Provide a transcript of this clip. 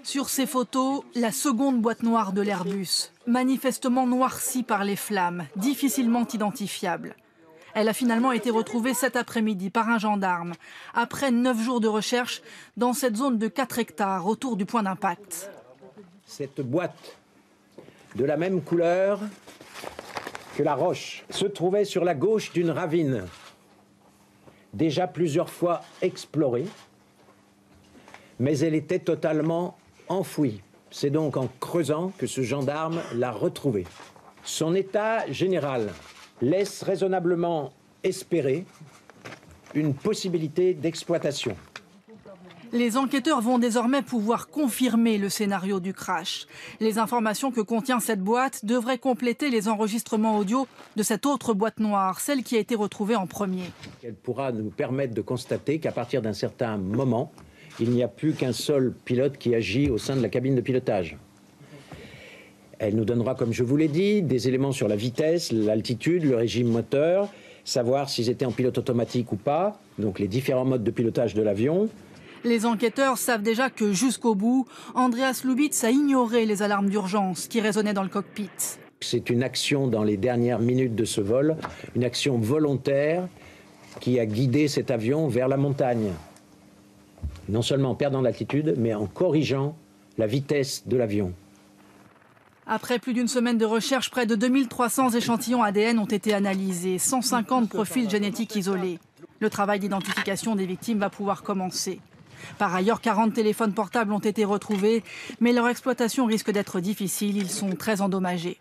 Sur ces photos, la seconde boîte noire de l'Airbus, manifestement noircie par les flammes, difficilement identifiable. Elle a finalement été retrouvée cet après-midi par un gendarme, après 9 jours de recherche dans cette zone de 4 hectares autour du point d'impact. Cette boîte, de la même couleur que la roche, se trouvait sur la gauche d'une ravine, déjà plusieurs fois explorée, mais elle était totalement enfouie. C'est donc en creusant que ce gendarme l'a retrouvée. Son état général laisse raisonnablement espérer une possibilité d'exploitation. Les enquêteurs vont désormais pouvoir confirmer le scénario du crash. Les informations que contient cette boîte devraient compléter les enregistrements audio de cette autre boîte noire, celle qui a été retrouvée en premier. Elle pourra nous permettre de constater qu'à partir d'un certain moment, il n'y a plus qu'un seul pilote qui agit au sein de la cabine de pilotage. Elle nous donnera, comme je vous l'ai dit, des éléments sur la vitesse, l'altitude, le régime moteur, savoir s'ils étaient en pilote automatique ou pas, donc les différents modes de pilotage de l'avion. Les enquêteurs savent déjà que jusqu'au bout, Andreas Lubitz a ignoré les alarmes d'urgence qui résonnaient dans le cockpit. C'est une action dans les dernières minutes de ce vol, une action volontaire qui a guidé cet avion vers la montagne. Non seulement en perdant l'altitude, mais en corrigeant la vitesse de l'avion. Après plus d'une semaine de recherche, près de 2300 échantillons ADN ont été analysés, 150 profils génétiques isolés. Le travail d'identification des victimes va pouvoir commencer. Par ailleurs, 40 téléphones portables ont été retrouvés, mais leur exploitation risque d'être difficile, ils sont très endommagés.